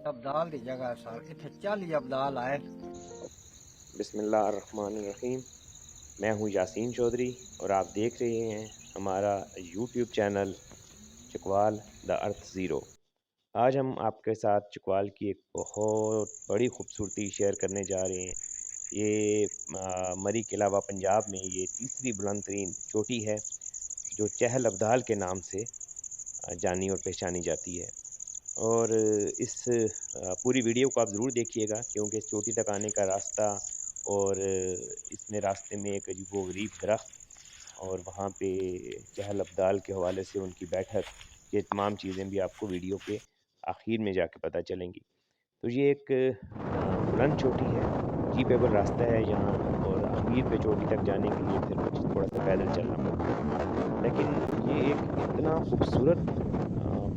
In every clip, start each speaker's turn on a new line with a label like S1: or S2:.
S1: अब्दाल दी जगह सर इत्थे 40 अब्दाल आए।
S2: बिस्मिल्लाहिर्रहमानिर्रहीम। मैं हूँ यासीन चौधरी और आप देख रहे हैं हमारा YouTube channel Chakwal the earth zero. आज हम आपके साथ चकवाल की एक बहुत बड़ी खूबसूरती शेयर करने जा रहे हैं। ये मरी के अलावा पंजाब में ये तीसरी बुलंद तरीन चोटी है जो चहल अब्दाल के नाम से जानी और पहचानी जाती है। और इस पूरी वीडियो को आप ज़रूर देखिएगा क्योंकि इस चोटी तक आने का रास्ता और इसमें रास्ते में एक अजीबोगरीब दरख्त और वहाँ पे चहल अब्दाल के हवाले से उनकी बैठक, ये तमाम चीज़ें भी आपको वीडियो के आखिर में जाके पता चलेंगी। तो ये एक बुलंद चोटी है, जीपेबल रास्ता है यहाँ और आखिर पे चोटी तक जाने के लिए फिर कुछ थोड़ा सा पैदल चलना पड़ता है। लेकिन ये एक इतना खूबसूरत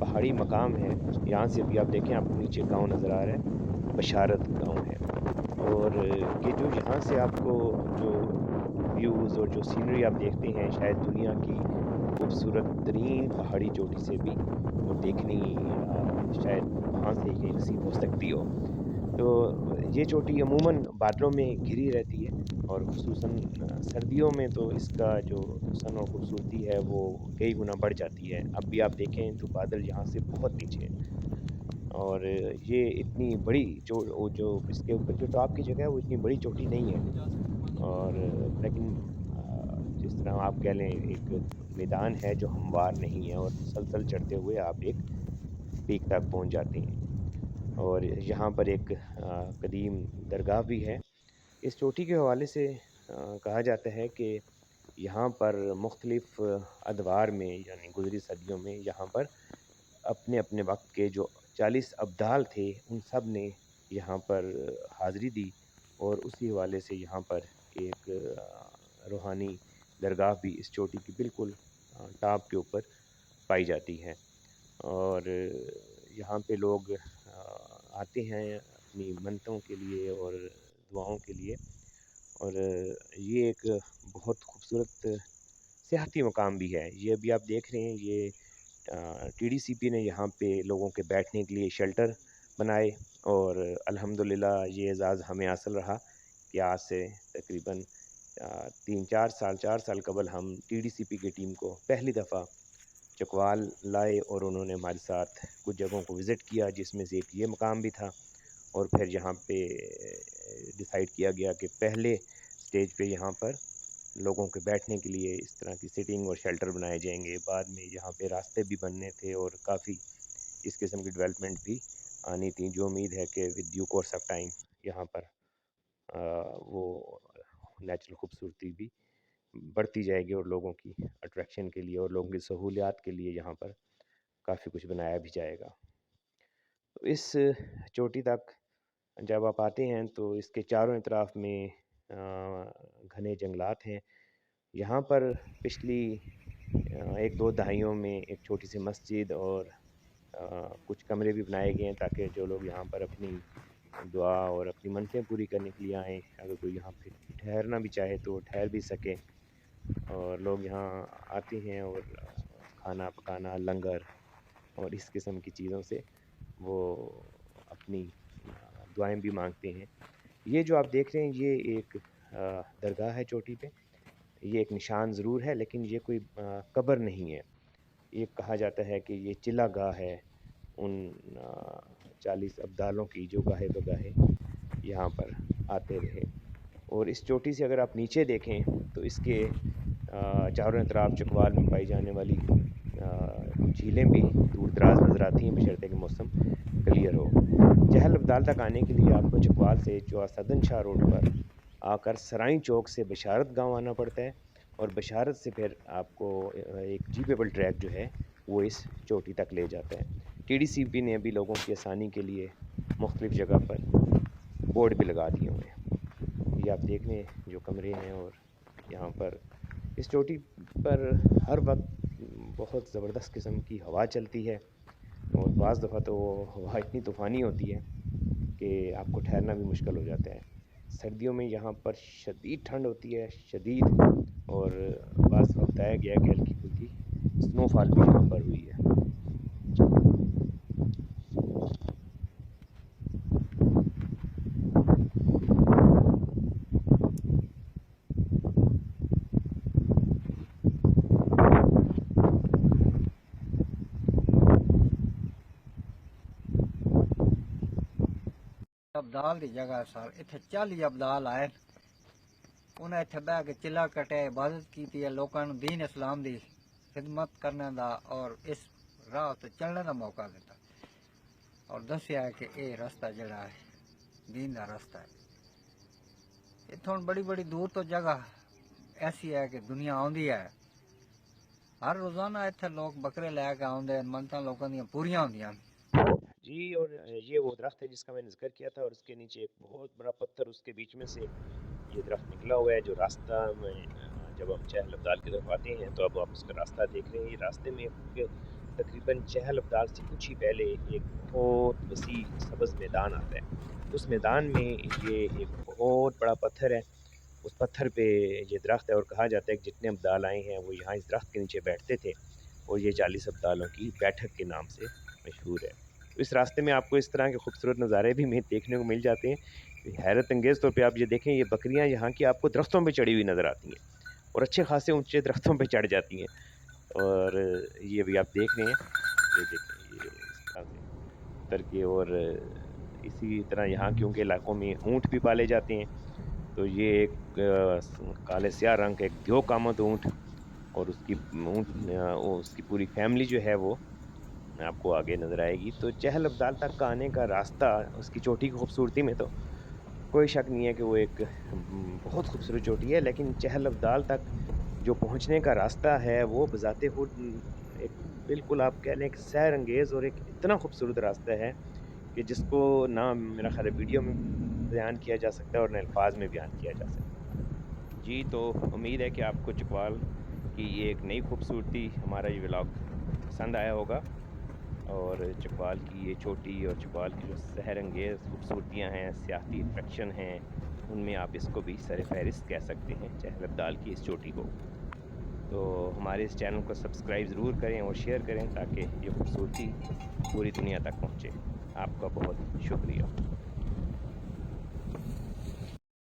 S2: पहाड़ी मकाम है। यहाँ से भी आप देखें, आपको नीचे गांव नज़र आ रहा है, बशारत गांव है। और ये जो यहाँ से आपको जो व्यूज़ और जो सीनरी आप देखते हैं शायद दुनिया की खूबसूरत तरीन पहाड़ी चोटी से भी वो देखनी शायद वहाँ से ये नसीब हो सकती हो। तो ये चोटी अमूमन बादलों में घिरी रहती है और ख़ुसूसन सर्दियों में तो इसका जो हुस्न और ख़ूबसूरती है वो कई गुना बढ़ जाती है। अब भी आप देखें तो बादल यहाँ से बहुत नीचे हैं और ये इतनी बड़ी जो इसके ऊपर जो टॉप की जगह है वो इतनी बड़ी चोटी नहीं है। और लेकिन जिस तरह आप कह लें एक मैदान है जो हमवार नहीं है और मुसलसल चढ़ते हुए आप एक पीक तक पहुँच जाते हैं। और यहाँ पर एक कदीम दरगाह भी है। इस चोटी के हवाले से कहा जाता है कि यहाँ पर मुख्तलिफ़ अदवार में यानी गुज़री सदियों में यहाँ पर अपने अपने वक्त के जो 40 अब्दाल थे उन सब ने यहाँ पर हाज़री दी और उसी हवाले से यहाँ पर एक रूहानी दरगाह भी इस चोटी की बिल्कुल टॉप के ऊपर पाई जाती है। और यहाँ पे लोग आते हैं अपनी मन्नतों के लिए और दुआओं के लिए। और ये एक बहुत खूबसूरत सियाहती मकाम भी है। ये अभी आप देख रहे हैं, ये टीडीसीपी ने यहाँ पे लोगों के बैठने के लिए शेल्टर बनाए और अल्हम्दुलिल्लाह ये एज़ाज़ हमें हासिल रहा कि आज से तकरीबन 4 साल कबल हम टीडीसीपी की टीम को पहली दफ़ा चकवाल लाए और उन्होंने हमारे साथ कुछ जगहों को विज़िट किया जिसमें से एक ये मकाम भी था। और फिर यहाँ पे डिसाइड किया गया कि पहले स्टेज पे यहाँ पर लोगों के बैठने के लिए इस तरह की सिटिंग और शेल्टर बनाए जाएंगे। बाद में यहाँ पे रास्ते भी बनने थे और काफ़ी इस किस्म की डेवलपमेंट भी आनी थी जो उम्मीद है कि with due course of time यहाँ पर वो नेचुरल खूबसूरती भी बढ़ती जाएगी और लोगों की अट्रैक्शन के लिए और लोगों की सहूलियात के लिए यहाँ पर काफ़ी कुछ बनाया भी जाएगा। तो इस चोटी तक जब आप आते हैं तो इसके चारों तरफ में घने जंगलात हैं। यहाँ पर पिछली 1-2 दहाइयों में एक छोटी सी मस्जिद और कुछ कमरे भी बनाए गए हैं ताकि जो लोग यहाँ पर अपनी दुआ और अपनी मन्नतें पूरी करने के लिए आएँ, अगर कोई यहाँ पे ठहरना भी चाहे तो ठहर भी सके। और लोग यहाँ आते हैं और खाना पकाना, लंगर और इस किस्म की चीज़ों से वो अपनी दुआएं भी मांगते हैं। ये जो आप देख रहे हैं ये एक दरगाह है चोटी पे। ये एक निशान ज़रूर है लेकिन ये कोई कब्र नहीं है। ये कहा जाता है कि ये चिल्ला गाह है उन 40 अब्दालों की जो गाहे बगाहे यहाँ पर आते रहे। और इस चोटी से अगर आप नीचे देखें तो इसके चारों तरफ चकवाल में पाई जाने वाली झीलें भी दूर दराज नज़र आती हैं बशर्ते कि मौसम क्लियर हो। चहल अब्दाल तक आने के लिए आपको चकवाल से जो सदन शाह रोड पर आकर सराई चौक से बशारत गांव आना पड़ता है और बशारत से फिर आपको एक जीपेबल ट्रैक जो है वो इस चोटी तक ले जाता है। टीडीसीपी ने अभी लोगों की आसानी के लिए मुख्तलिफ़ जगह पर बोर्ड भी लगा दिए हुए हैं। ये आप देख लें जो कमरे हैं। और यहाँ पर इस चोटी पर हर वक्त बहुत ज़बरदस्त किस्म की हवा चलती है और बाज़ दफ़ा तो वो हवा इतनी तूफ़ानी होती है कि आपको ठहरना भी मुश्किल हो जाता है। सर्दियों में यहाँ पर शदीद ठंड होती है, शदीद। और बाज़ बताया गया कि हल्की फुल्की स्नोफॉल भी यहाँ पर हुई है।
S1: अब्दाल की जगह सर इत्थे 40 अब्दाल आए। उन्हें इत्थे बह के चिल्ला कटे इबादत की है, लोगों को दीन इस्लाम की खिदमत करने का और इस राह ते चलने का मौका दिता और दसिया है कि ये रास्ता जड़ा है दीन का रास्ता है। इत्थों बड़ी बड़ी दूर तो जगह ऐसी है कि दुनिया आउंदी है, हर रोजाना इत्थे लोग बकरे लैके आउंदे, मनता लोगों दी पूरियां होंदियां।
S2: जी, और ये वो दरख्त है जिसका मैंने जिक्र किया था, और उसके नीचे एक बहुत बड़ा पत्थर, उसके बीच में से ये दरख्त निकला हुआ है। जो रास्ता में जब हम चहल अब्दाल की तरफ आते हैं तो अब आप उसका रास्ता देख रहे हैं। ये रास्ते में तकरीबन चहल अब्दाल से कुछ ही पहले एक बहुत वसी सब्ज़ मैदान आता है। उस मैदान में ये एक बहुत बड़ा पत्थर है, उस पत्थर पे ये दरख्त है, और कहा जाता है कि जितने अब्दाल आए हैं वो यहाँ इस दरख्त के नीचे बैठते थे, और ये 40 अब्दालों की बैठक के नाम से मशहूर है। तो इस रास्ते में आपको इस तरह के खूबसूरत नज़ारे भी देखने को मिल जाते हैं। हैरत अंगेज़ तौर पे आप ये देखें, ये बकरियां यहाँ की आपको दरख्तों पे चढ़ी हुई नज़र आती हैं, और अच्छे खासे ऊंचे दरख्तों पे चढ़ जाती हैं। और ये अभी आप देख रहे हैं, ये देखें, ये इस तरह से उतर के, और इसी तरह यहाँ क्योंकि इलाकों में ऊँट भी पाले जाते हैं, तो ये एक काले स्याह रंग का एक दियो कामत ऊँट, और उसकी उसकी पूरी फैमिली जो है वो आपको आगे नज़र आएगी। तो चहल अब्दाल तक का आने का रास्ता, उसकी चोटी की खूबसूरती में तो कोई शक नहीं है कि वो एक बहुत खूबसूरत चोटी है, लेकिन चहल अब्दाल तक जो पहुँचने का रास्ता है वो बज़ाते खुद एक बिल्कुल आप कह लें एक सैर अंगेज़ और एक इतना खूबसूरत रास्ता है कि जिसको ना मेरा ख़्याल है वीडियो में बयान किया जा सकता है और ना अल्फाज में बयान किया जा सकता है। जी, तो उम्मीद है कि आपको चकवाल की ये एक नई खूबसूरती, हमारा ये व्लॉग पसंद आया होगा, और चकवाल की ये चोटी और चकवाल की जो सहर अंगेज़ खूबसूरतियाँ हैं, सियाहती अट्रैक्शन हैं, उनमें आप इसको भी सर फहरिस्त कह सकते हैं, चहल अब्दाल की इस चोटी को। तो हमारे इस चैनल को सब्सक्राइब ज़रूर करें और शेयर करें ताकि ये खूबसूरती पूरी दुनिया तक पहुँचे। आपका बहुत शुक्रिया।